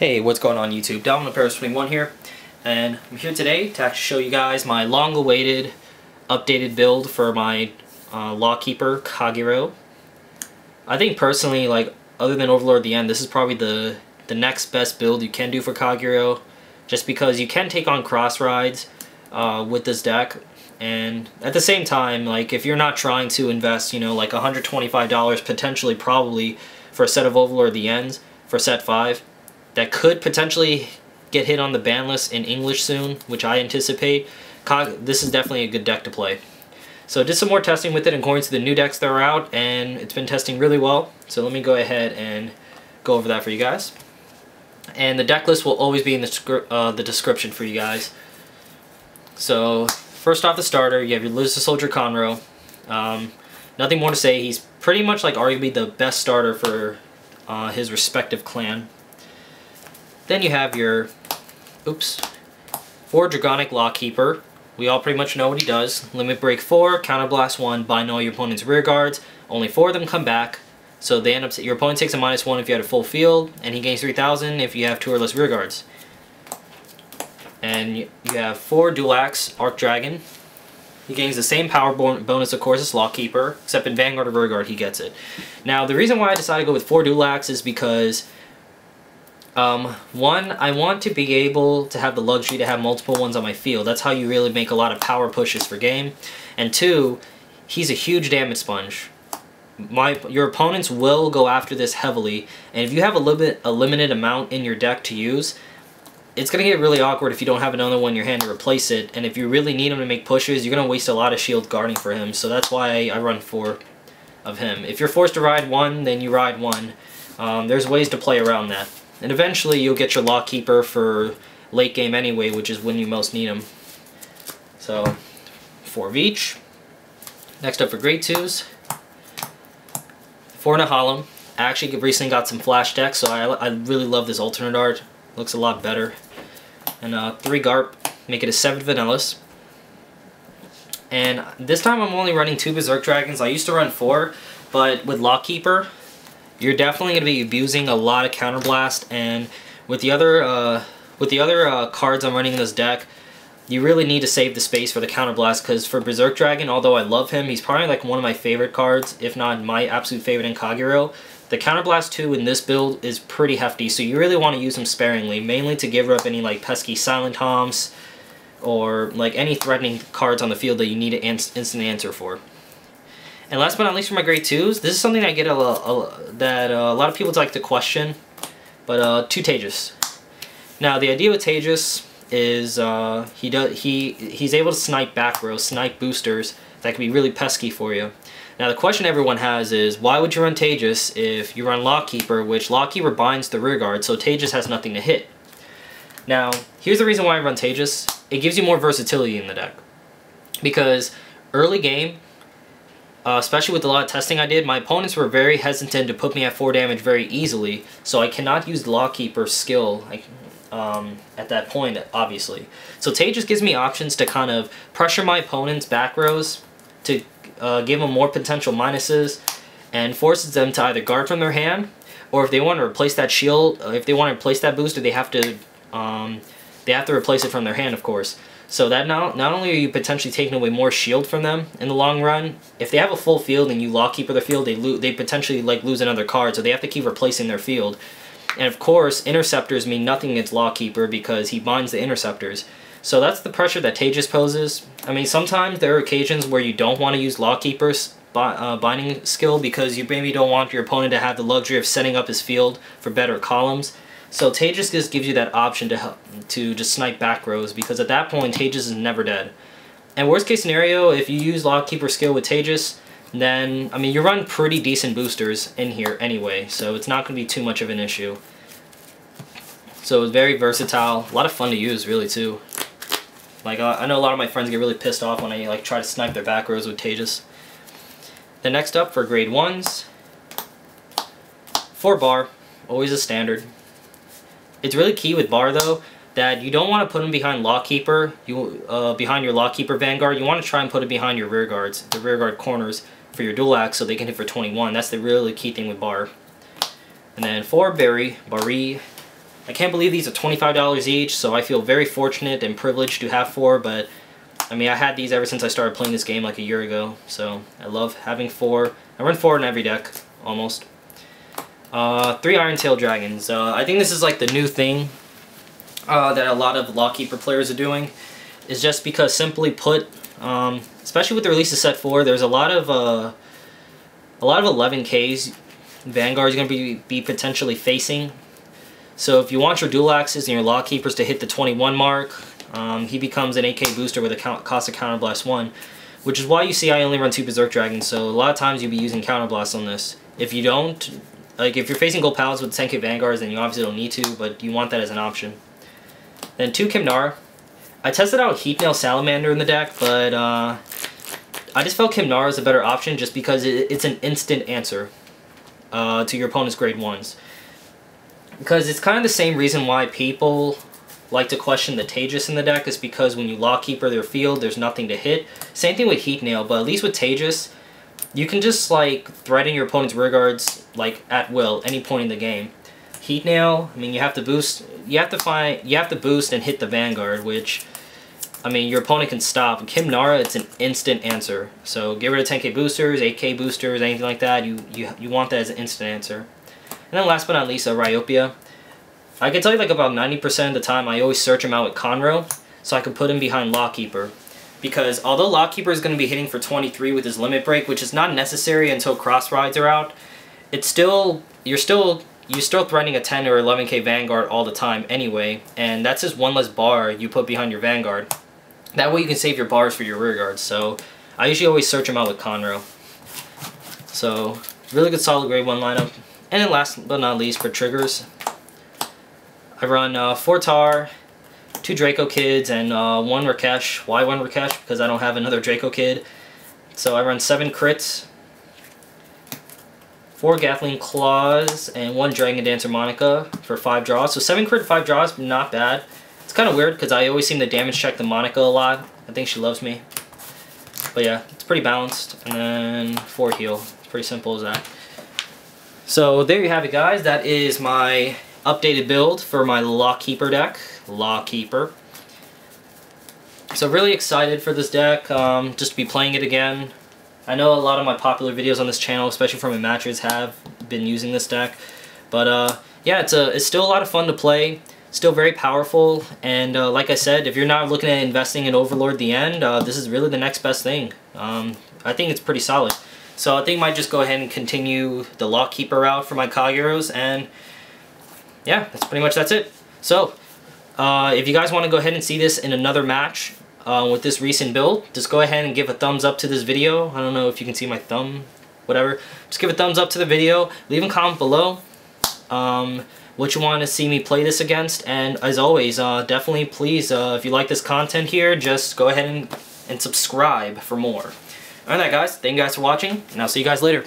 Hey, what's going on YouTube? Paris21 here, and I'm here today to actually show you guys my long-awaited updated build for my Lawkeeper Kagero. I think personally, like, other than Overlord at the end, this is probably the next best build you can do for Kagero, just because you can take on cross rides with this deck, and at the same time, like, if you're not trying to invest, you know, like $125 potentially probably for a set of Overlord at the ends for set 5, that could potentially get hit on the ban list in English soon, which I anticipate. This is definitely a good deck to play. So I did some more testing with it according to the new decks that are out, and it's been testing really well. So let me go ahead and go over that for you guys. And the deck list will always be in the description for you guys. So first off the starter, you have your Lose the Soldier Conroe. Nothing more to say. He's pretty much like arguably the best starter for his respective clan. Then you have your, 4 Dragonic Lawkeeper. We all pretty much know what he does. Limit break 4, counterblast 1, bind all your opponent's rear guards. Only 4 of them come back. So they end up, your opponent takes a -1 if you had a full field, and he gains 3,000 if you have 2 or less rear guards. And you have 4 Dual Axe Archdragon. He gains the same power bonus, of course, as Lawkeeper, except in Vanguard or rear guard he gets it. Now, the reason why I decided to go with 4 Dual Axe is because one, I want to be able to have the luxury to have multiple ones on my field. That's how you really make a lot of power pushes for game. And 2, he's a huge damage sponge. Your opponents will go after this heavily, and if you have a limited amount in your deck to use, it's going to get really awkward if you don't have another one in your hand to replace it. And if you really need him to make pushes, you're going to waste a lot of shield guarding for him. So that's why I run 4 of him. If you're forced to ride 1, then you ride 1. There's ways to play around that. And eventually you'll get your Lawkeeper for late game anyway, which is when you most need him. So, 4 of each. Next up for grade 2s. 4 Nehalem. I actually recently got some flash decks, so I really love this alternate art. Looks a lot better. And 3 Garp, make it a 7 Vanillas. And this time I'm only running 2 Berserk Dragons. I used to run 4, but with Lawkeeper, you're definitely going to be abusing a lot of counterblast, and with the other cards I'm running in this deck, you really need to save the space for the counterblast, because for Berserk Dragon, although I love him, he's probably like one of my favorite cards, if not my absolute favorite in Kagero. The counterblast 2 in this build is pretty hefty, so you really want to use him sparingly, mainly to give up any like pesky silent homs or like any threatening cards on the field that you need an instant answer for. And last but not least for my grade 2s, this is something I get a lot of people like to question, but 2 Tejas. Now the idea with Tejas is he's able to snipe back rows, snipe boosters that can be really pesky for you. Now the question everyone has is, why would you run Tejas if you run Lawkeeper, which Lawkeeper binds the rear guard, so Tejas has nothing to hit. Now here's the reason why I run Tejas. It gives you more versatility in the deck, because early game, especially with a lot of testing I did, my opponents were very hesitant to put me at 4 damage very easily, so I cannot use the Lawkeeper's skill at that point, obviously. So Tejas gives me options to kind of pressure my opponent's back rows, to give them more potential minuses, and forces them to either guard from their hand, or if they want to replace that shield, if they want to replace that booster, they have to replace it from their hand, of course. So that not only are you potentially taking away more shield from them in the long run, if they have a full field and you Lawkeeper their field, they potentially like lose another card, so they have to keep replacing their field. And of course, interceptors mean nothing against Lawkeeper because he binds the interceptors. So that's the pressure that Tejas poses. I mean, sometimes there are occasions where you don't want to use Lawkeeper's binding skill because you maybe don't want your opponent to have the luxury of setting up his field for better columns. So Tejas just gives you that option to just snipe back rows, because at that point Tejas is never dead. And worst case scenario, if you use Lawkeeper skill with Tejas, then I mean you run pretty decent boosters in here anyway, so it's not going to be too much of an issue. So it's very versatile, a lot of fun to use really too. Like I know a lot of my friends get really pissed off when I like try to snipe their back rows with Tejas. The next up for grade 1s, 4 Bahr, always a standard. It's really key with Bahr though that you don't want to put him behind Lawkeeper, behind your Lawkeeper Vanguard. You want to try and put it behind your rear guards, the rear guard corners for your dual axe, so they can hit for 21. That's the really key thing with Bahr. And then 4 Barri, I can't believe these are $25 each, so I feel very fortunate and privileged to have 4, but I mean, I had these ever since I started playing this game like a year ago, so I love having 4. I run 4 in every deck, almost. 3 Iron Tail Dragons. I think this is like the new thing that a lot of Lawkeeper players are doing, is just because, simply put, especially with the release of set 4, there's a lot of 11Ks Vanguard is going to be potentially facing. So if you want your dual axes and your Lawkeepers to hit the 21 mark, he becomes an 8K booster with a cost of Counterblast 1, which is why you see I only run 2 Berserk Dragons, so a lot of times you'll be using Counterblast on this. If you don't, like if you're facing gold pals with 10K Vanguards, then you obviously don't need to, but you want that as an option. Then 2 Kimnara. I tested out Heat Nail Salamander in the deck, but I just felt Kimnara is a better option just because it's an instant answer to your opponent's grade 1s. Because it's kind of the same reason why people like to question the Tejas in the deck, is because when you Lawkeeper their field, there's nothing to hit. Same thing with Heat Nail, but at least with Tejas, you can just like threaten your opponent's rear guards like at will, any point in the game. Heat Nail, I mean, you have to boost, you have to boost and hit the Vanguard, which, I mean, your opponent can stop. Kimnara, it's an instant answer. So get rid of 10K boosters, 8K boosters, anything like that. You want that as an instant answer. And then last but not least, Raopia. I can tell you like about 90% of the time I always search him out with Conroe, so I can put him behind Lawkeeper. Because although Lawkeeper is going to be hitting for 23 with his limit break, which is not necessary until cross rides are out, it's still, you're still threatening a 10 or 11K Vanguard all the time anyway, and that's just one less bar you put behind your Vanguard. That way you can save your bars for your rear guards, so I usually always search him out with Conroe. So, really good solid grade 1 lineup. And then last but not least, for triggers, I run 4 Tar, 2 Draco Kids, and 1 Rakesh. Why 1 Rakesh? Because I don't have another Draco Kid. So I run 7 crits, 4 Gatling Claws, and 1 Dragon Dancer Monica for 5 draws. So 7 crit, 5 draws, not bad. It's kind of weird because I always seem to damage check the Monica a lot. I think she loves me. But yeah, it's pretty balanced. And then 4 heal. It's pretty simple as that. So there you have it, guys. That is my updated build for my Lawkeeper deck. Lawkeeper. So really excited for this deck, just to be playing it again. I know a lot of my popular videos on this channel, especially from my matches, have been using this deck. But yeah, it's still a lot of fun to play. Still very powerful, and like I said, if you're not looking at investing in Overlord the end, this is really the next best thing. I think it's pretty solid. So I think I might just go ahead and continue the Lawkeeper route for my Kageros, and yeah, that's it. So, if you guys want to go ahead and see this in another match with this recent build, just go ahead and give a thumbs up to this video. I don't know if you can see my thumb, whatever. Just give a thumbs up to the video. Leave a comment below what you want to see me play this against, and as always, definitely please, if you like this content here, just go ahead and subscribe for more. Alright guys, thank you guys for watching, and I'll see you guys later.